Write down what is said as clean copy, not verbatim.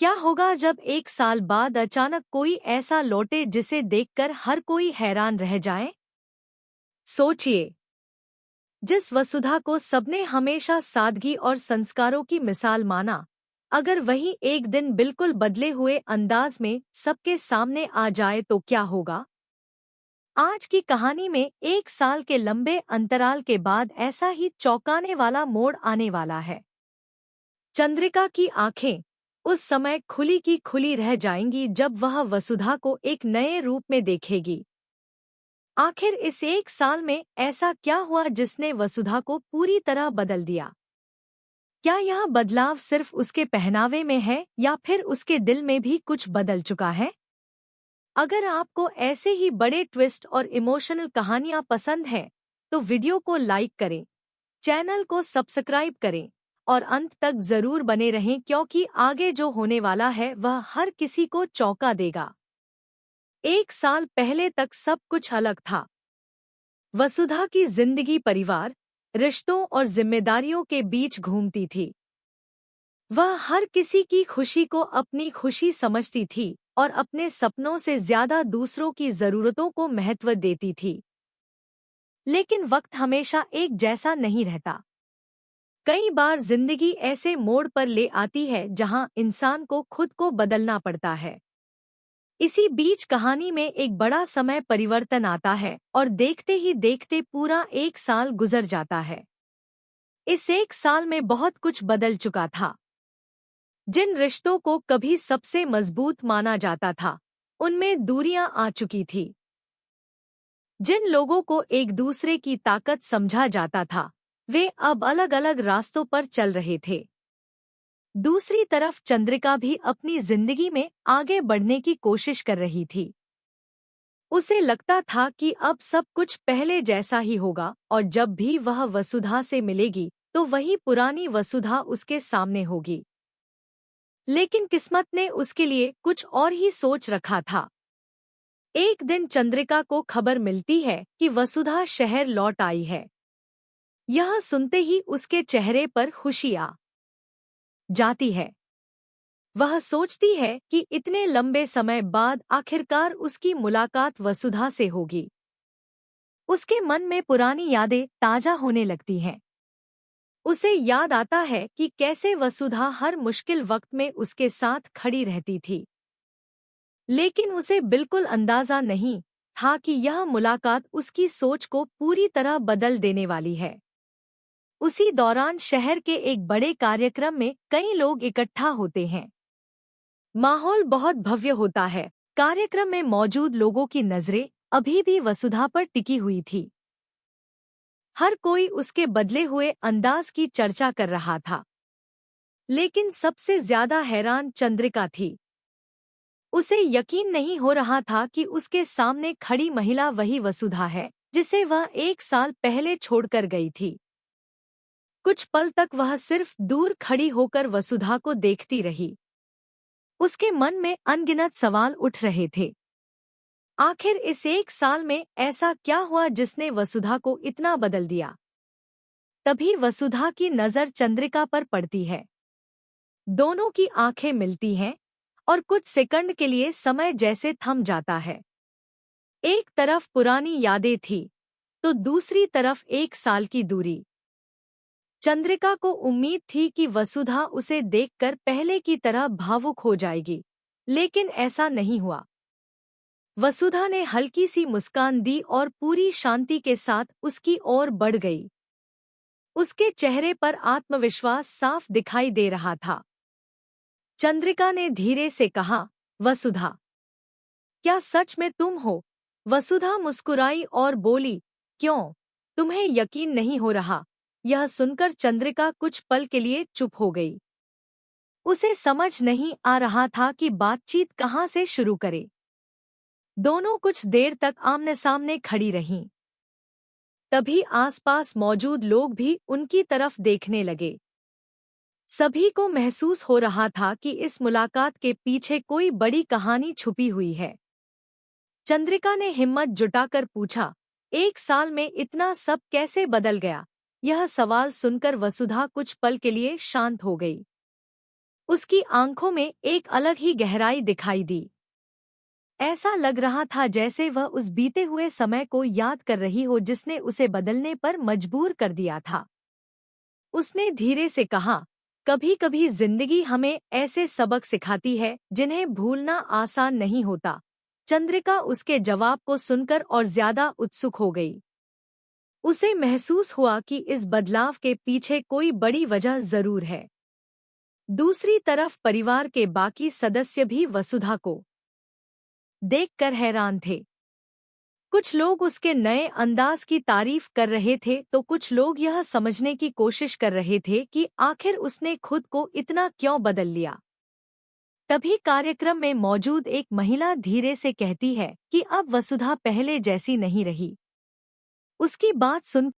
क्या होगा जब एक साल बाद अचानक कोई ऐसा लौटे जिसे देखकर हर कोई हैरान रह जाए? सोचिए, जिस वसुधा को सबने हमेशा सादगी और संस्कारों की मिसाल माना, अगर वही एक दिन बिल्कुल बदले हुए अंदाज में सबके सामने आ जाए तो क्या होगा? आज की कहानी में एक साल के लंबे अंतराल के बाद ऐसा ही चौंकाने वाला मोड़ आने वाला है। चंद्रिका की आंखें उस समय खुली की खुली रह जाएंगी जब वह वसुधा को एक नए रूप में देखेगी। आखिर इस एक साल में ऐसा क्या हुआ जिसने वसुधा को पूरी तरह बदल दिया? क्या यह बदलाव सिर्फ उसके पहनावे में है या फिर उसके दिल में भी कुछ बदल चुका है? अगर आपको ऐसे ही बड़े ट्विस्ट और इमोशनल कहानियां पसंद हैं, तो वीडियो को लाइक करें, चैनल को सब्सक्राइब करें और अंत तक जरूर बने रहें क्योंकि आगे जो होने वाला है वह हर किसी को चौंका देगा। एक साल पहले तक सब कुछ अलग था। वसुधा की जिंदगी परिवार, रिश्तों और जिम्मेदारियों के बीच घूमती थी। वह हर किसी की खुशी को अपनी खुशी समझती थी और अपने सपनों से ज्यादा दूसरों की जरूरतों को महत्व देती थी। लेकिन वक्त हमेशा एक जैसा नहीं रहता। कई बार जिंदगी ऐसे मोड़ पर ले आती है जहां इंसान को खुद को बदलना पड़ता है। इसी बीच कहानी में एक बड़ा समय परिवर्तन आता है और देखते ही देखते पूरा एक साल गुजर जाता है। इस एक साल में बहुत कुछ बदल चुका था। जिन रिश्तों को कभी सबसे मजबूत माना जाता था, उनमें दूरियां आ चुकी थी। जिन लोगों को एक दूसरे की ताकत समझा जाता था, वे अब अलग अलग रास्तों पर चल रहे थे। दूसरी तरफ चंद्रिका भी अपनी जिंदगी में आगे बढ़ने की कोशिश कर रही थी। उसे लगता था कि अब सब कुछ पहले जैसा ही होगा और जब भी वह वसुधा से मिलेगी तो वही पुरानी वसुधा उसके सामने होगी। लेकिन किस्मत ने उसके लिए कुछ और ही सोच रखा था। एक दिन चंद्रिका को खबर मिलती है कि वसुधा शहर लौट आई है। यह सुनते ही उसके चेहरे पर खुशी आ जाती है। वह सोचती है कि इतने लंबे समय बाद आखिरकार उसकी मुलाकात वसुधा से होगी। उसके मन में पुरानी यादें ताजा होने लगती हैं। उसे याद आता है कि कैसे वसुधा हर मुश्किल वक्त में उसके साथ खड़ी रहती थी। लेकिन उसे बिल्कुल अंदाजा नहीं था कि यह मुलाकात उसकी सोच को पूरी तरह बदल देने वाली है। उसी दौरान शहर के एक बड़े कार्यक्रम में कई लोग इकट्ठा होते हैं। माहौल बहुत भव्य होता है। कार्यक्रम में मौजूद लोगों की नजरें अभी भी वसुधा पर टिकी हुई थी। हर कोई उसके बदले हुए अंदाज की चर्चा कर रहा था। लेकिन सबसे ज्यादा हैरान चंद्रिका थी। उसे यकीन नहीं हो रहा था कि उसके सामने खड़ी महिला वही वसुधा है जिसे वह एक साल पहले छोड़कर गई थी। कुछ पल तक वह सिर्फ दूर खड़ी होकर वसुधा को देखती रही। उसके मन में अनगिनत सवाल उठ रहे थे। आखिर इस एक साल में ऐसा क्या हुआ जिसने वसुधा को इतना बदल दिया? तभी वसुधा की नजर चंद्रिका पर पड़ती है। दोनों की आंखें मिलती हैं और कुछ सेकंड के लिए समय जैसे थम जाता है। एक तरफ पुरानी यादें थी तो दूसरी तरफ एक साल की दूरी। चंद्रिका को उम्मीद थी कि वसुधा उसे देखकर पहले की तरह भावुक हो जाएगी, लेकिन ऐसा नहीं हुआ। वसुधा ने हल्की सी मुस्कान दी और पूरी शांति के साथ उसकी ओर बढ़ गई। उसके चेहरे पर आत्मविश्वास साफ दिखाई दे रहा था। चंद्रिका ने धीरे से कहा, वसुधा, क्या सच में तुम हो? वसुधा मुस्कुराई और बोली, क्यों, तुम्हें यकीन नहीं हो रहा? यह सुनकर चंद्रिका कुछ पल के लिए चुप हो गई। उसे समझ नहीं आ रहा था कि बातचीत कहाँ से शुरू करे। दोनों कुछ देर तक आमने सामने खड़ी रहीं। तभी आसपास मौजूद लोग भी उनकी तरफ देखने लगे। सभी को महसूस हो रहा था कि इस मुलाकात के पीछे कोई बड़ी कहानी छुपी हुई है। चंद्रिका ने हिम्मत जुटाकर पूछा, एक साल में इतना सब कैसे बदल गया? यह सवाल सुनकर वसुधा कुछ पल के लिए शांत हो गई। उसकी आंखों में एक अलग ही गहराई दिखाई दी। ऐसा लग रहा था जैसे वह उस बीते हुए समय को याद कर रही हो जिसने उसे बदलने पर मजबूर कर दिया था। उसने धीरे से कहा, कभी कभी जिंदगी हमें ऐसे सबक सिखाती है जिन्हें भूलना आसान नहीं होता। चंद्रिका उसके जवाब को सुनकर और ज्यादा उत्सुक हो गई। उसे महसूस हुआ कि इस बदलाव के पीछे कोई बड़ी वजह जरूर है। दूसरी तरफ परिवार के बाकी सदस्य भी वसुधा को देखकर हैरान थे। कुछ लोग उसके नए अंदाज की तारीफ कर रहे थे तो कुछ लोग यह समझने की कोशिश कर रहे थे कि आखिर उसने खुद को इतना क्यों बदल लिया। तभी कार्यक्रम में मौजूद एक महिला धीरे से कहती है कि अब वसुधा पहले जैसी नहीं रही। उसकी बात सुन